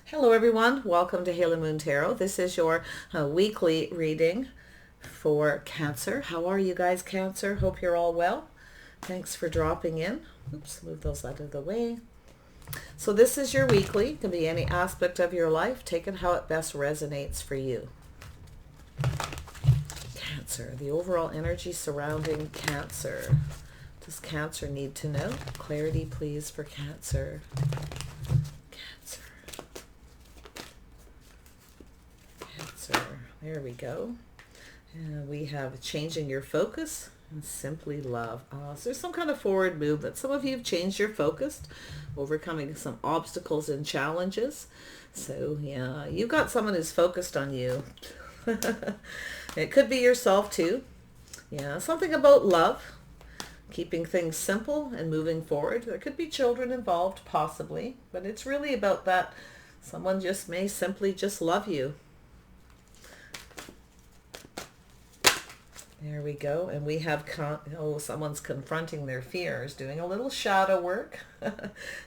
Hello everyone, welcome to Halo Moon Tarot. This is your weekly reading for Cancer. How are you guys, Cancer? Hope you're all well. Thanks for dropping in. Oops, move those out of the way. So this is your weekly. It can be any aspect of your life. Take it how it best resonates for you. Cancer, the overall energy surrounding Cancer. Does Cancer need to know? Clarity, please, for Cancer. There we go. And we have changing your focus and simply love. So there's some kind of forward movement. Some of you have changed your focus, overcoming some obstacles and challenges. So yeah, you've got someone who's focused on you. It could be yourself too. Yeah, something about love, keeping things simple and moving forward. There could be children involved, possibly, but it's really about that. Someone just may simply just love you. There we go. And we have, someone's confronting their fears, doing a little shadow work.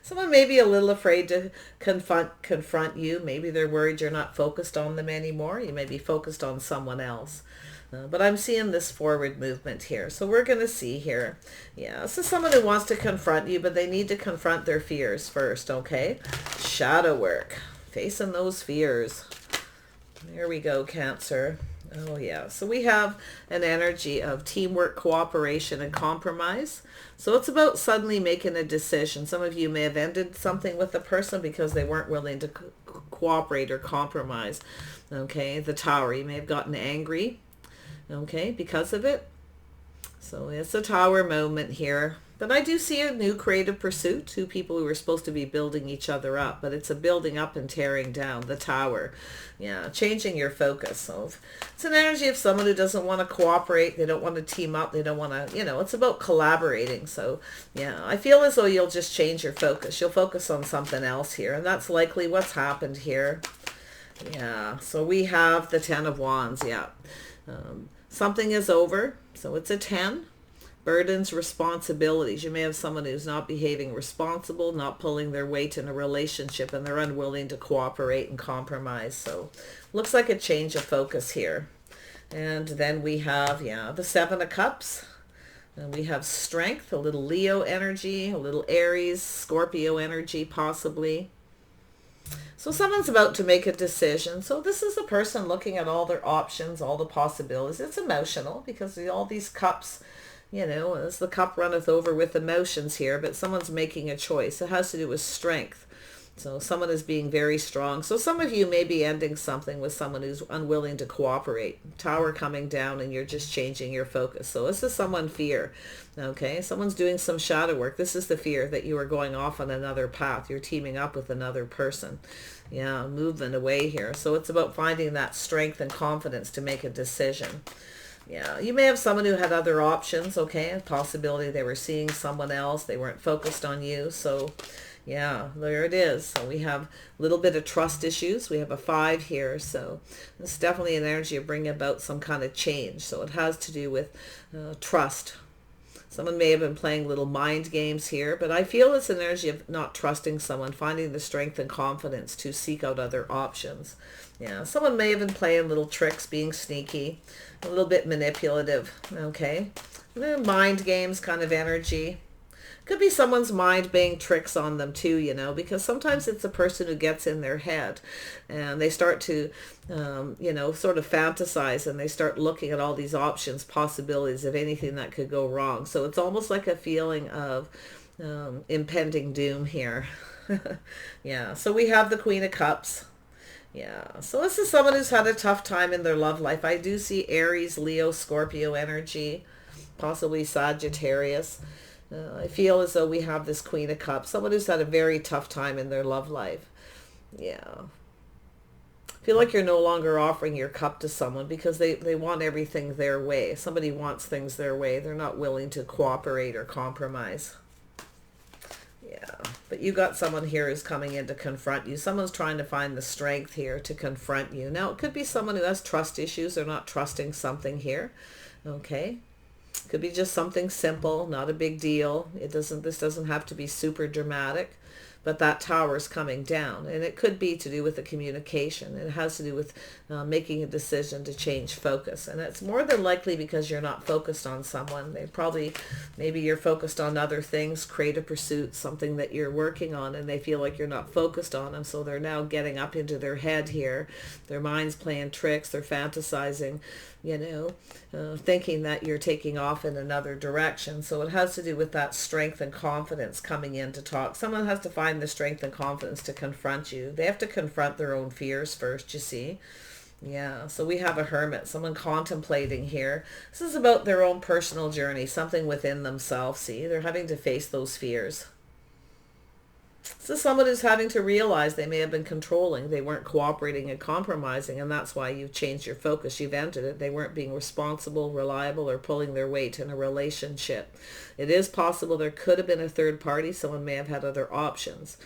Someone may be a little afraid to confront you. Maybe they're worried you're not focused on them anymore. You may be focused on someone else. But I'm seeing this forward movement here. So we're going to see here. Yeah, this is someone who wants to confront you, but they need to confront their fears first, okay? Shadow work. Facing those fears. There we go, Cancer. Oh yeah, so we have an energy of teamwork, cooperation, and compromise. So it's about suddenly making a decision. Some of you may have ended something with a person because they weren't willing to cooperate or compromise. Okay, the Tower, you may have gotten angry, okay, because of it. So it's a Tower moment here. But I do see a new creative pursuit, two people who are supposed to be building each other up, but it's a building up and tearing down, the Tower. Yeah, changing your focus. So it's an energy of someone who doesn't want to cooperate, they don't want to team up, they don't want to, it's about collaborating. So yeah, I feel as though you'll just change your focus. You'll focus on something else here, and that's likely what's happened here. Yeah, so we have the Ten of Wands, yeah. Something is over, so it's a 10. Burdens, responsibilities. You may have someone who's not behaving responsible, not pulling their weight in a relationship, and they're unwilling to cooperate and compromise. So looks like a change of focus here. And then we have, the Seven of Cups. And we have strength, a little Leo energy, a little Aries, Scorpio energy possibly. So someone's about to make a decision. So this is a person looking at all their options, all the possibilities. It's emotional because all these cups, as the cup runneth over with emotions here, but someone's making a choice. It has to do with strength. So someone is being very strong. So some of you may be ending something with someone who's unwilling to cooperate. Tower coming down and you're just changing your focus. So this is someone fear. Okay, someone's doing some shadow work. This is the fear that you are going off on another path. You're teaming up with another person. Yeah, movement away here. So it's about finding that strength and confidence to make a decision. Yeah, you may have someone who had other options, okay? A possibility they were seeing someone else. They weren't focused on you. So, yeah, there it is. So we have a little bit of trust issues. We have a 5 here. So it's definitely an energy of bringing about some kind of change. So it has to do with trust. Someone may have been playing little mind games here, but I feel it's an energy of not trusting someone, finding the strength and confidence to seek out other options. Yeah, someone may have been playing little tricks, being sneaky, a little bit manipulative, okay? Mind games kind of energy. Could be someone's mind playing tricks on them too, because sometimes it's a person who gets in their head and they start to, sort of fantasize, and they start looking at all these options, possibilities of anything that could go wrong. So it's almost like a feeling of impending doom here. Yeah, so we have the Queen of Cups. Yeah, so this is someone who's had a tough time in their love life. I do see Aries, Leo, Scorpio energy, possibly Sagittarius. I feel as though we have this Queen of Cups, someone who's had a very tough time in their love life. Yeah. I feel like you're no longer offering your cup to someone because they want everything their way. Somebody wants things their way. They're not willing to cooperate or compromise. Yeah, but you got someone here who's coming in to confront you. Someone's trying to find the strength here to confront you. Now, it could be someone who has trust issues. They're not trusting something here. Okay. Could be just something simple, not a big deal. This doesn't have to be super dramatic. but that tower is coming down, and it could be to do with the communication. It has to do with making a decision to change focus, and it's more than likely because you're not focused on someone. Maybe you're focused on other things, creative pursuits, something that you're working on, and they feel like you're not focused on them, so they're now getting up into their head here. Their mind's playing tricks. They're fantasizing, thinking that you're taking off in another direction. So it has to do with that strength and confidence coming in to talk. Someone has to find the strength and confidence to confront you. They have to confront their own fears first, you see. Yeah, so we have a hermit, someone contemplating here. This is about their own personal journey, something within themselves. See, they're having to face those fears. This is someone who's having to realize they may have been controlling. They weren't cooperating and compromising, and that's why you've changed your focus. You've ended it. They weren't being responsible, reliable, or pulling their weight in a relationship. It is possible there could have been a third party. Someone may have had other options.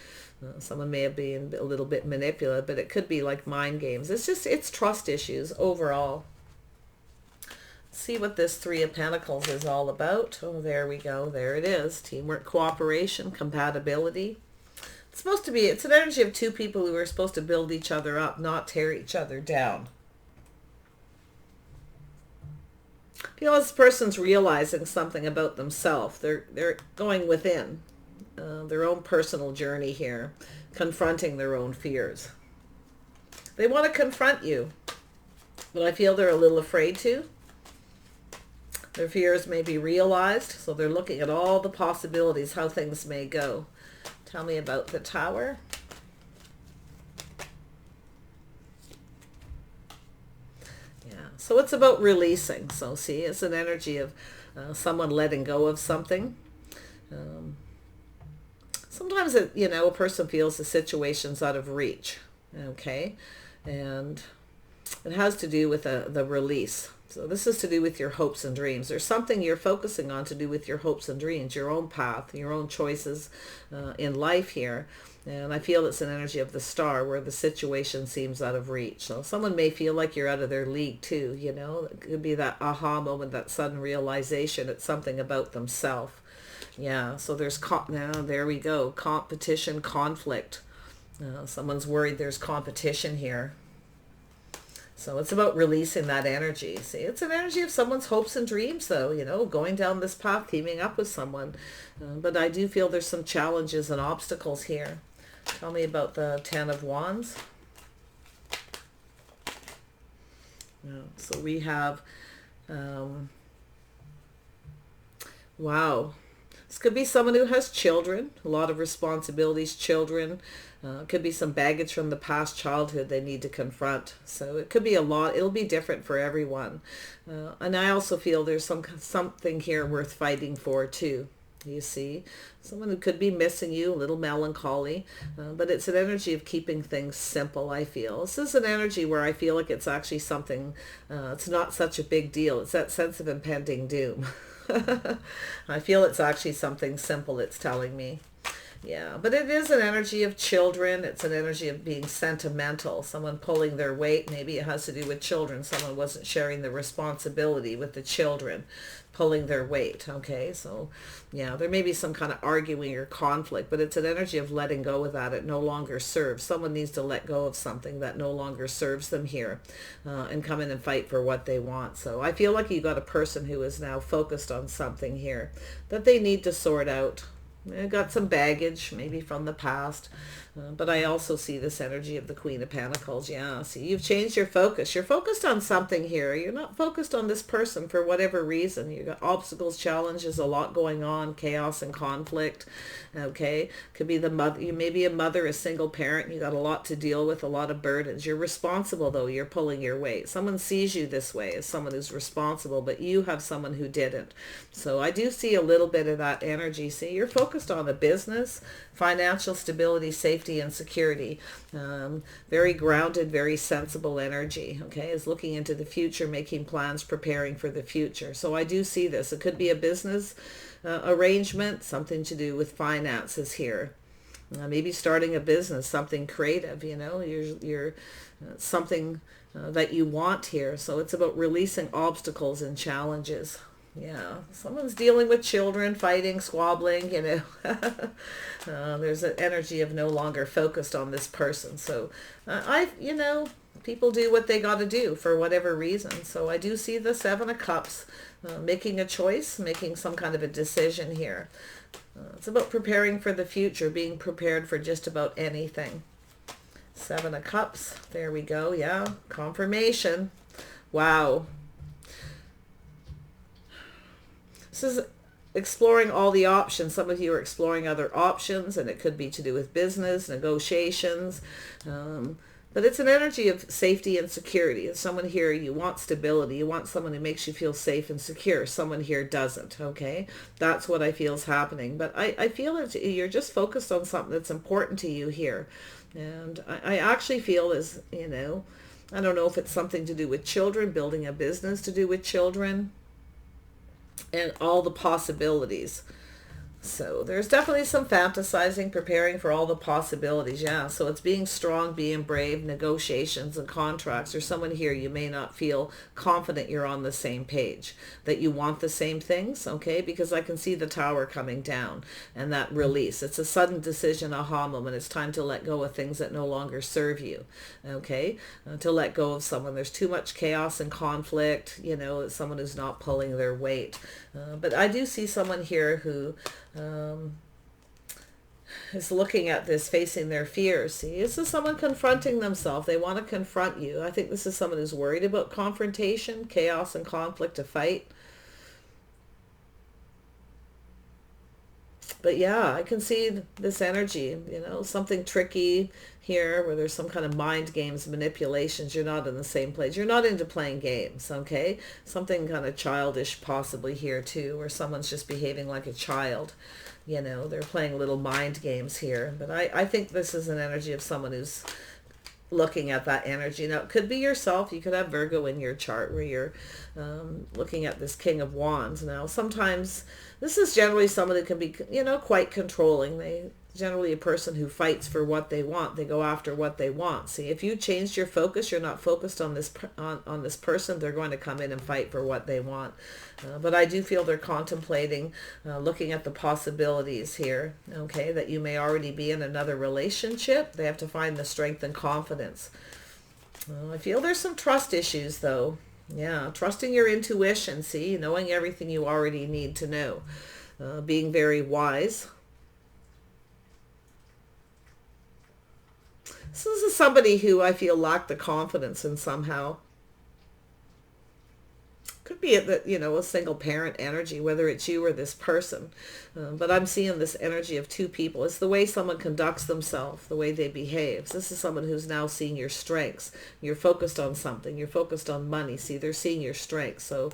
Someone may have been a little bit manipulative, but it could be like mind games. It's trust issues overall. See what this Three of Pentacles is all about. Oh, there we go. There it is. Teamwork, cooperation, compatibility. It's an energy of two people who are supposed to build each other up, not tear each other down. This person's realizing something about themselves. They're going within their own personal journey here, confronting their own fears. They want to confront you, but I feel they're a little afraid to. Their fears may be realized, so they're looking at all the possibilities, how things may go. Tell me about the Tower. Yeah, so it's about releasing. So see, it's an energy of someone letting go of something. Sometimes a person feels the situation's out of reach. Okay, and it has to do with the release. So this is to do with your hopes and dreams. There's something you're focusing on to do with your hopes and dreams, your own path, your own choices in life here. And I feel it's an energy of the Star where the situation seems out of reach. So someone may feel like you're out of their league too, It could be that aha moment, that sudden realization. It's something about themselves. Yeah, so there's, now there we go, competition, conflict. Someone's worried there's competition here. So it's about releasing that energy. See, it's an energy of someone's hopes and dreams, though, going down this path, teaming up with someone. But I do feel there's some challenges and obstacles here. Tell me about the Ten of Wands. So we have, wow. This could be someone who has children, a lot of responsibilities, children. Could be some baggage from the past childhood they need to confront. So it could be a lot. It'll be different for everyone. And I also feel there's something here worth fighting for too. You see, someone who could be missing you, a little melancholy, but it's an energy of keeping things simple, I feel. This is an energy where I feel like it's actually something, it's not such a big deal. It's that sense of impending doom. I feel it's actually something simple, it's telling me. Yeah, but it is an energy of children. It's an energy of being sentimental, someone pulling their weight. Maybe it has to do with children. Someone wasn't sharing the responsibility with the children, pulling their weight. Okay, so yeah, there may be some kind of arguing or conflict, but it's an energy of letting go of that. It no longer serves. Someone needs to let go of something that no longer serves them here and come in and fight for what they want. So I feel like you got a person who is now focused on something here that they need to sort out. I got some baggage, maybe from the past, but I also see this energy of the Queen of Pentacles. Yeah, see, you've changed your focus. You're focused on something here. You're not focused on this person for whatever reason. You've got obstacles, challenges, a lot going on, chaos and conflict. Okay, could be the mother. You may be a mother, a single parent. You got a lot to deal with, a lot of burdens. You're responsible, though. You're pulling your weight. Someone sees you this way as someone who's responsible, but you have someone who didn't. So I do see a little bit of that energy. See, you're focused on a business, financial stability, safety, and security. Very grounded, very sensible energy. Okay, is looking into the future, making plans, preparing for the future. So I do see this. It could be a business arrangement, something to do with finances here. Maybe starting a business, something creative. You're something that you want here. So it's about releasing obstacles and challenges. Yeah, someone's dealing with children, fighting, squabbling, there's an energy of no longer focused on this person. So people do what they got to do for whatever reason. So I do see the Seven of Cups, making a choice, making some kind of a decision here. It's about preparing for the future, being prepared for just about anything. Seven of Cups, there we go, yeah, confirmation. Wow. This is exploring all the options. Some of you are exploring other options, and it could be to do with business, negotiations. But it's an energy of safety and security. As someone here, you want stability. You want someone who makes you feel safe and secure. Someone here doesn't, okay? That's what I feel is happening. But I feel that you're just focused on something that's important to you here. And I actually feel as, I don't know if it's something to do with children, building a business to do with children, and all the possibilities. So there's definitely some fantasizing, preparing for all the possibilities. Yeah, so it's being strong, being brave, negotiations and contracts. There's someone here, you may not feel confident you're on the same page, that you want the same things, okay? Because I can see the tower coming down and that release. It's a sudden decision, aha moment. It's time to let go of things that no longer serve you, okay? To let go of someone. There's too much chaos and conflict, someone who's not pulling their weight. But I do see someone here who is looking at this, facing their fears. See, this is someone confronting themselves. They want to confront you. I think this is someone who's worried about confrontation, chaos and conflict, to fight. But yeah, I can see this energy, something tricky here where there's some kind of mind games, manipulations. You're not in the same place. You're not into playing games, okay? Something kind of childish possibly here too, where someone's just behaving like a child. They're playing little mind games here. But I think this is an energy of someone who's looking at that energy. Now, it could be yourself. You could have Virgo in your chart where you're looking at this King of Wands. Now, sometimes this is generally someone who can be, quite controlling. They generally a person who fights for what they want. They go after what they want. See, if you changed your focus, you're not focused on this on this person, they're going to come in and fight for what they want. But I do feel they're contemplating, looking at the possibilities here, okay, that you may already be in another relationship. They have to find the strength and confidence. I feel there's some trust issues, though. Yeah, trusting your intuition, see, knowing everything you already need to know. Being very wise. So this is somebody who I feel lacked the confidence in somehow. Could be a single parent energy, whether it's you or this person. But I'm seeing this energy of two people. It's the way someone conducts themselves, the way they behave. This is someone who's now seeing your strengths. You're focused on something. You're focused on money. See, they're seeing your strengths. So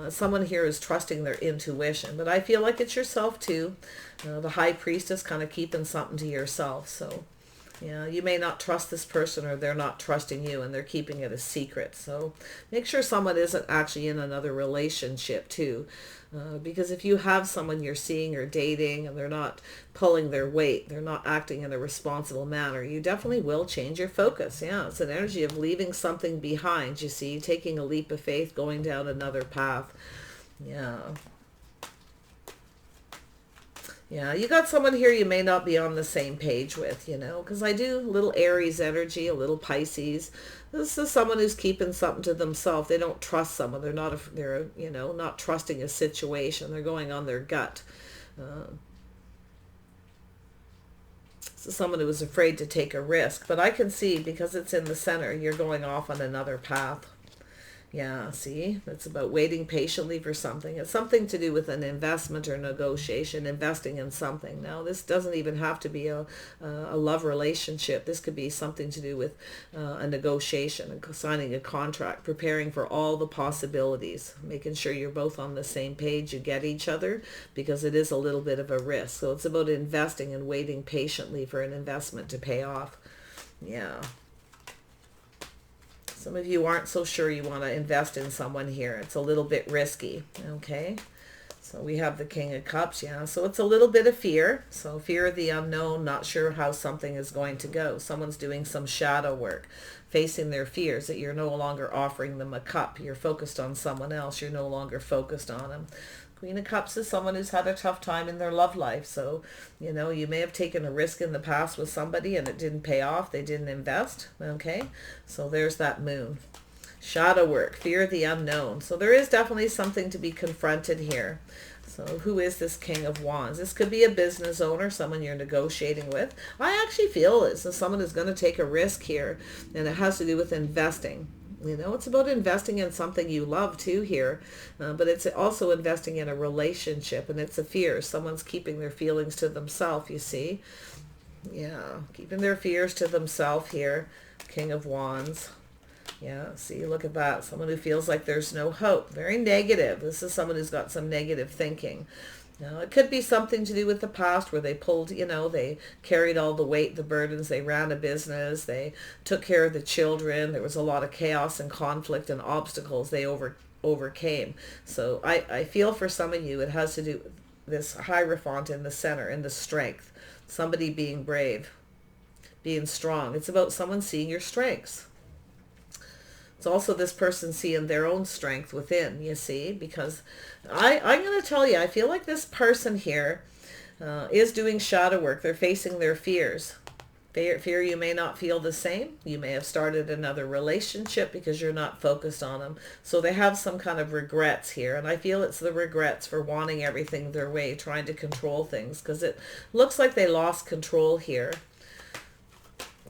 someone here is trusting their intuition. But I feel like it's yourself too. The High Priestess, kind of keeping something to yourself. So yeah, you may not trust this person, or they're not trusting you and they're keeping it a secret. So make sure someone isn't actually in another relationship too. Because if you have someone you're seeing or dating and they're not pulling their weight, they're not acting in a responsible manner, you definitely will change your focus. Yeah, it's an energy of leaving something behind, you see, taking a leap of faith, going down another path. Yeah. Yeah, you got someone here you may not be on the same page with, because I do a little Aries energy, a little Pisces. This is someone who's keeping something to themselves. They don't trust someone. They're not trusting a situation. They're going on their gut. This is someone who is afraid to take a risk. But I can see, because it's in the center, you're going off on another path. Yeah, see, it's about waiting patiently for something. It's something to do with an investment or negotiation, investing in something. Now, this doesn't even have to be a love relationship. This could be something to do with a negotiation, signing a contract, preparing for all the possibilities, making sure you're both on the same page, you get each other, because it is a little bit of a risk. So it's about investing and waiting patiently for an investment to pay off. Yeah. Some of you aren't so sure you want to invest in someone here. It's a little bit risky, okay? So we have the King of Cups, yeah. So it's a little bit of fear. So fear of the unknown, not sure how something is going to go. Someone's doing some shadow work, facing their fears, that you're no longer offering them a cup. You're focused on someone else. You're no longer focused on them. Queen of Cups is someone who's had a tough time in their love life. So, you know, you may have taken a risk in the past with somebody and it didn't pay off. They didn't invest. Okay. So there's that moon. Shadow work, fear of the unknown. So there is definitely something to be confronted here. So who is this King of Wands? This could be a business owner, someone you're negotiating with. I actually feel this is someone who's going to take a risk here, and it has to do with investing. You know, it's about investing in something you love too here, but it's also investing in a relationship, and it's a fear. Someone's keeping their feelings to themselves, you see. Yeah, keeping their fears to themselves here. King of Wands. Yeah, see, look at that. Someone who feels like there's no hope. Very negative. This is someone who's got some negative thinking. Now, it could be something to do with the past where they pulled, you know, they carried all the weight, the burdens, they ran a business, they took care of the children. There was a lot of chaos and conflict and obstacles they overcame. So I feel for some of you, it has to do with this Hierophant in the center and the strength. Somebody being brave, being strong. It's about someone seeing your strengths. It's also this person seeing their own strength within, you see, because I'm going to tell you, I feel like this person here is doing shadow work. They're facing their fears. Fear you may not feel the same. You may have started another relationship because you're not focused on them. So they have some kind of regrets here. And I feel it's the regrets for wanting everything their way, trying to control things, because it looks like they lost control here.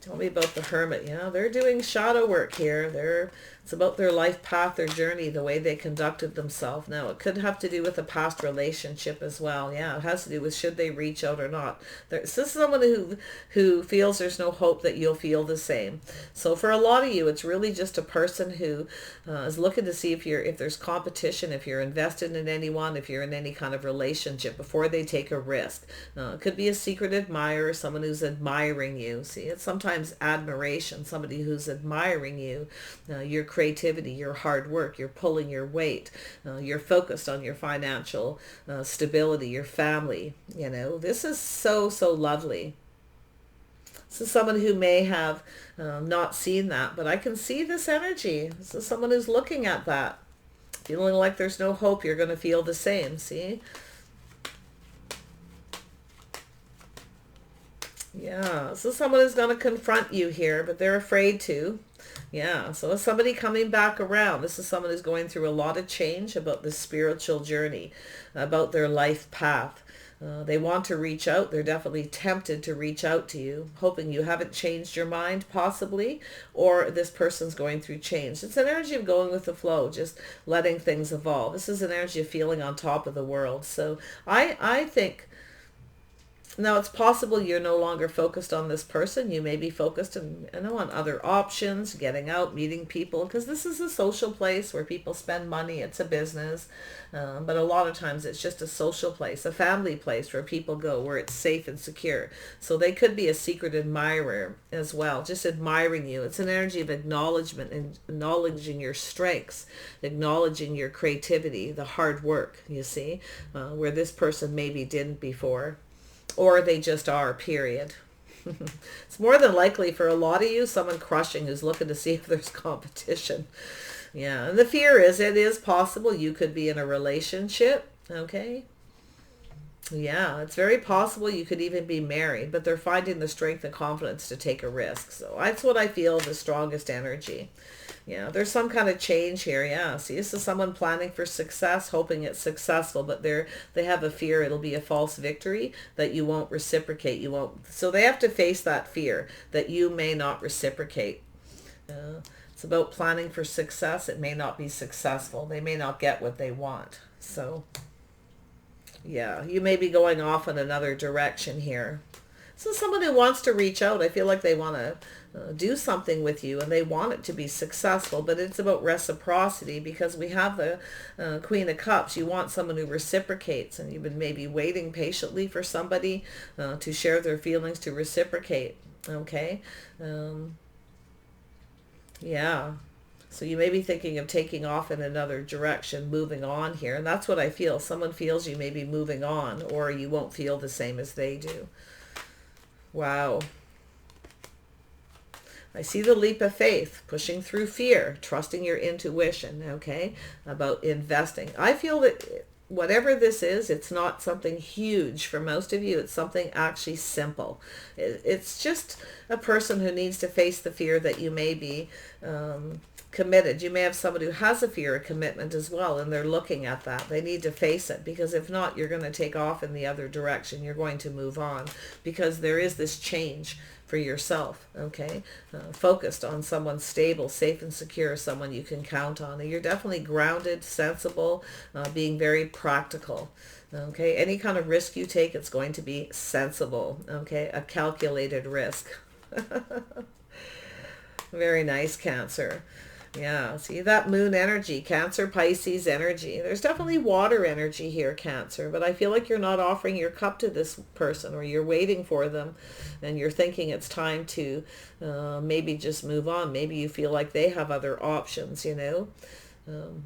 Tell me about the Hermit. Yeah, they're doing shadow work here. It's about their life path, their journey, the way they conducted themselves. Now, it could have to do with a past relationship as well. Yeah, it has to do with should they reach out or not. This is someone who feels there's no hope that you'll feel the same. So for a lot of you, it's really just a person who is looking to see if there's competition, if you're invested in anyone, if you're in any kind of relationship before they take a risk. It could be a secret admirer, someone who's admiring you. See, it's sometimes admiration, somebody who's admiring you, your creativity, your hard work, you're pulling your weight, you're focused on your financial stability, your family. You know, this is so lovely. This is someone who may have not seen that, but I can see this energy. This is someone who's looking at that, feeling like there's no hope. You're going to feel the same. See? Yeah, this is someone who's going to confront you here, but they're afraid to. Yeah, so it's somebody coming back around. This is someone who's going through a lot of change about this spiritual journey, about their life path. They want to reach out. They're definitely tempted to reach out to you, hoping you haven't changed your mind, possibly, or this person's going through change. It's an energy of going with the flow, just letting things evolve. This is an energy of feeling on top of the world. So I think... Now, it's possible you're no longer focused on this person. You may be focused on other options, getting out, meeting people, because this is a social place where people spend money. It's a business. But a lot of times it's just a social place, a family place where people go, where it's safe and secure. So they could be a secret admirer as well, just admiring you. It's an energy of acknowledgement and acknowledging your strengths, acknowledging your creativity, the hard work, you see, where this person maybe didn't before. Or they just are, period. It's more than likely for a lot of you, someone crushing who's looking to see if there's competition. Yeah, and the fear is, it is possible you could be in a relationship, okay? Yeah, it's very possible you could even be married, but they're finding the strength and confidence to take a risk. So that's what I feel the strongest energy. Yeah, there's some kind of change here. Yeah, see, this is someone planning for success, hoping it's successful, but they have a fear it'll be a false victory, that you won't reciprocate. You won't. So they have to face that fear that you may not reciprocate. It's about planning for success. It may not be successful. They may not get what they want. So yeah, you may be going off in another direction here. So someone who wants to reach out, I feel like they want to do something with you and they want it to be successful, but it's about reciprocity, because we have the Queen of Cups. You want someone who reciprocates, and you've been maybe waiting patiently for somebody to share their feelings, to reciprocate. Okay. Yeah. So you may be thinking of taking off in another direction, moving on here. And that's what I feel. Someone feels you may be moving on, or you won't feel the same as they do. Wow. I see the leap of faith, pushing through fear, trusting your intuition, okay, about investing. I feel that whatever this is, it's not something huge for most of you. It's something actually simple. It's just a person who needs to face the fear that you may be committed. You may have somebody who has a fear of commitment as well, and they're looking at that. They need to face it, because if not, you're going to take off in the other direction. You're going to move on, because there is this change for yourself, okay? Focused on someone stable, safe and secure, someone you can count on. And you're definitely grounded, sensible, being very practical, okay? Any kind of risk you take, it's going to be sensible, okay? A calculated risk. Very nice, Cancer. Yeah, see that moon energy, Cancer, Pisces energy. There's definitely water energy here, Cancer, but I feel like you're not offering your cup to this person, or you're waiting for them, and you're thinking it's time to maybe just move on. Maybe you feel like they have other options, you know.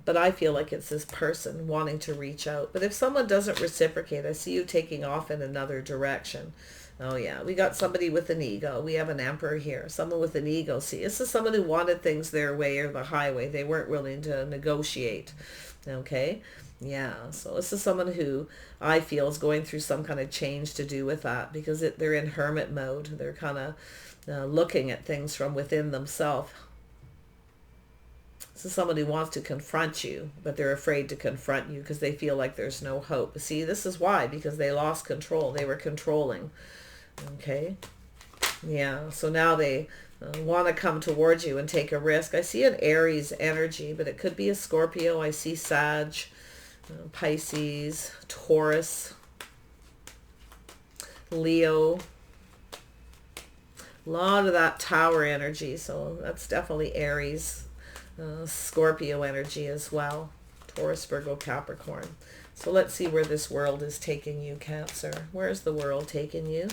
But I feel like it's this person wanting to reach out. But if someone doesn't reciprocate, I see you taking off in another direction. Oh yeah, we got somebody with an ego. We have an Emperor here, someone with an ego. See, this is someone who wanted things their way or the highway. They weren't willing to negotiate, okay? Yeah, so this is someone who I feel is going through some kind of change to do with that, because they're in hermit mode. They're kind of looking at things from within themselves. This is someone who wants to confront you, but they're afraid to confront you because they feel like there's no hope. See, this is why, because they lost control. They were controlling. Okay. Yeah. So now they want to come towards you and take a risk. I see an Aries energy, but it could be a Scorpio. I see Sag, Pisces, Taurus, Leo. A lot of that Tower energy. So that's definitely Aries. Scorpio energy as well. Taurus, Virgo, Capricorn. So let's see where this world is taking you, Cancer. Where's the world taking you?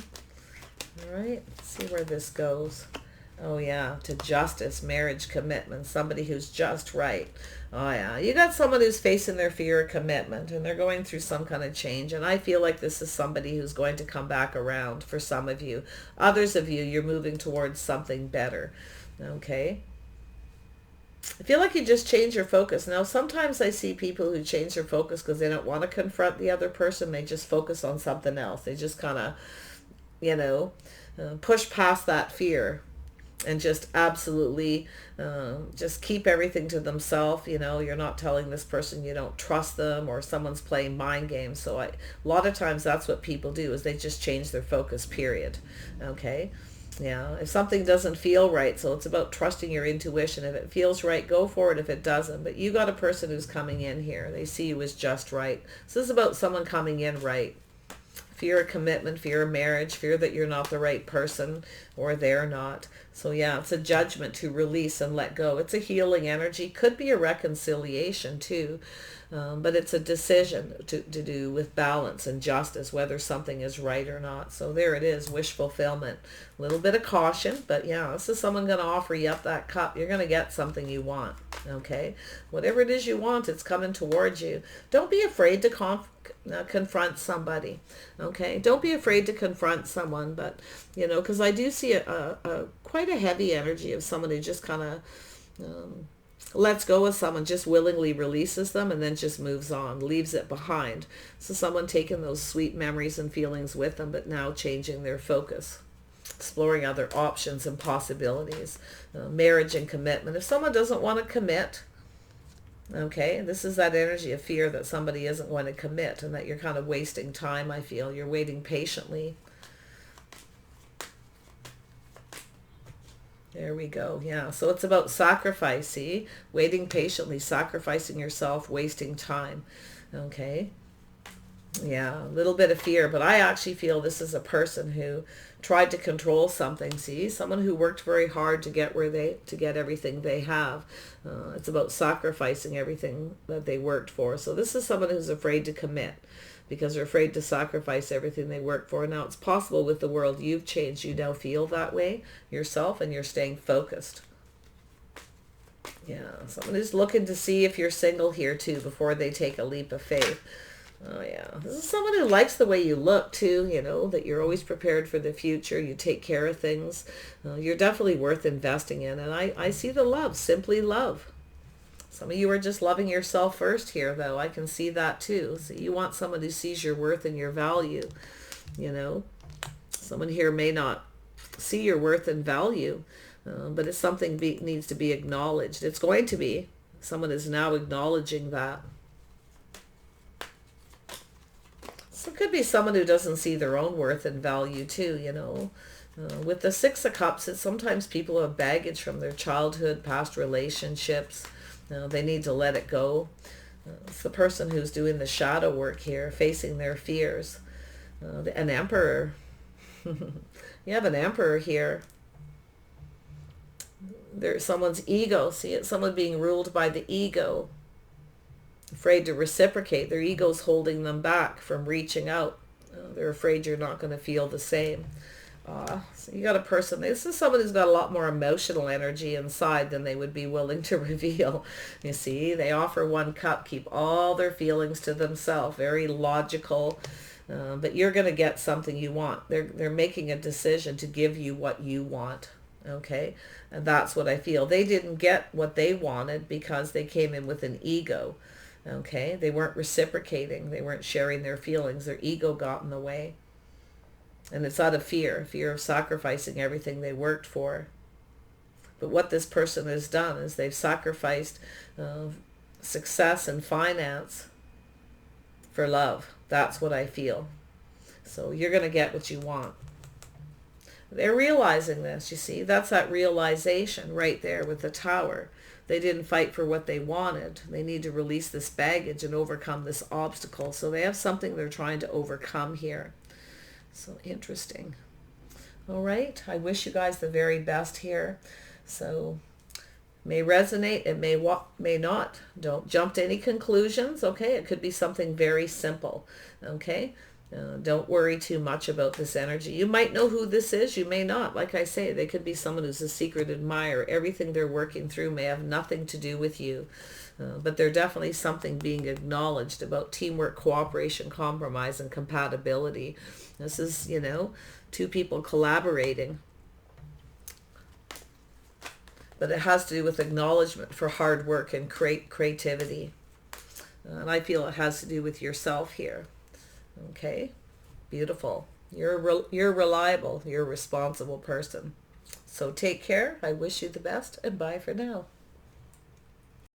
All right, let's see where this goes. Oh yeah, to justice, marriage, commitment, somebody who's just right. Oh yeah, you got someone who's facing their fear of commitment, and they're going through some kind of change. And I feel like this is somebody who's going to come back around for some of you. Others of you, you're moving towards something better. Okay. I feel like you just change your focus. Now, sometimes I see people who change their focus because they don't want to confront the other person. They just focus on something else. They just kind of, you know, push past that fear and just absolutely just keep everything to themselves. You know, you're not telling this person you don't trust them, or someone's playing mind games. So a lot of times that's what people do, is they just change their focus, period. Okay. Yeah, if something doesn't feel right, so it's about trusting your intuition. If it feels right, go for it. If it doesn't, but you got a person who's coming in here. They see you as just right. So this is about someone coming in right. Fear of commitment, fear of marriage, fear that you're not the right person or they're not. So yeah, it's a judgment to release and let go. It's a healing energy. Could be a reconciliation too. But it's a decision to do with balance and justice, whether something is right or not. So there it is, wish fulfillment. A little bit of caution, but yeah, this is someone going to offer you up that cup. You're going to get something you want, okay? Whatever it is you want, it's coming towards you. Don't be afraid to confront somebody, okay? Don't be afraid to confront someone, but, you know, because I do see quite a heavy energy of someone who just kind of... lets go of someone, just willingly releases them and then just moves on, leaves it behind. So someone taking those sweet memories and feelings with them, but now changing their focus, exploring other options and possibilities. Marriage and commitment. If someone doesn't want to commit, okay, this is that energy of fear that somebody isn't going to commit and that you're kind of wasting time, I feel. You're waiting patiently. There we go. Yeah. So it's about sacrifice, see? Waiting patiently, sacrificing yourself, wasting time. Okay. Yeah. A little bit of fear, but I actually feel this is a person who tried to control something, see? Someone who worked very hard to get everything they have. It's about sacrificing everything that they worked for. So this is someone who's afraid to commit, because they're afraid to sacrifice everything they work for. Now, it's possible with the world you've changed. You now feel that way yourself, and you're staying focused. Yeah, someone who's looking to see if you're single here too before they take a leap of faith. Oh yeah, this is someone who likes the way you look too, you know, that you're always prepared for the future, you take care of things. You're definitely worth investing in, and I see the love, simply love. Some of you are just loving yourself first here, though. I can see that too. So you want someone who sees your worth and your value, you know. Someone here may not see your worth and value, but it's something needs to be acknowledged. It's going to be. Someone is now acknowledging that. So it could be someone who doesn't see their own worth and value too, you know. With the Six of Cups, it's sometimes people have baggage from their childhood, past relationships. They need to let it go. It's the person who's doing the shadow work here, facing their fears. An Emperor. You have an Emperor here. There's someone's ego. See it? Someone being ruled by the ego. Afraid to reciprocate. Their ego's holding them back from reaching out. They're afraid you're not going to feel the same. So you got a person, this is someone who's got a lot more emotional energy inside than they would be willing to reveal. You see, they offer one cup, keep all their feelings to themselves, very logical, but you're going to get something you want. They're making a decision to give you what you want, okay? And that's what I feel. They didn't get what they wanted because they came in with an ego, okay? They weren't reciprocating. They weren't sharing their feelings. Their ego got in the way. And it's out of fear of sacrificing everything they worked for. But what this person has done is they've sacrificed success and finance for love. That's what I feel. So you're going to get what you want. They're realizing this, you see. That's that realization right there with the Tower. They didn't fight for what they wanted. They need to release this baggage and overcome this obstacle. So they have something they're trying to overcome here. So interesting. All right. I wish you guys the very best here. So may resonate. It may not. Don't jump to any conclusions. Okay. It could be something very simple. Okay. Don't worry too much about this energy. You might know who this is. You may not. Like I say, they could be someone who's a secret admirer. Everything they're working through may have nothing to do with you. But there's definitely something being acknowledged about teamwork, cooperation, compromise, and compatibility. This is, you know, two people collaborating. But it has to do with acknowledgement for hard work and creativity. And I feel it has to do with yourself here. Okay, beautiful. You're reliable. You're a responsible person. So take care. I wish you the best, and bye for now.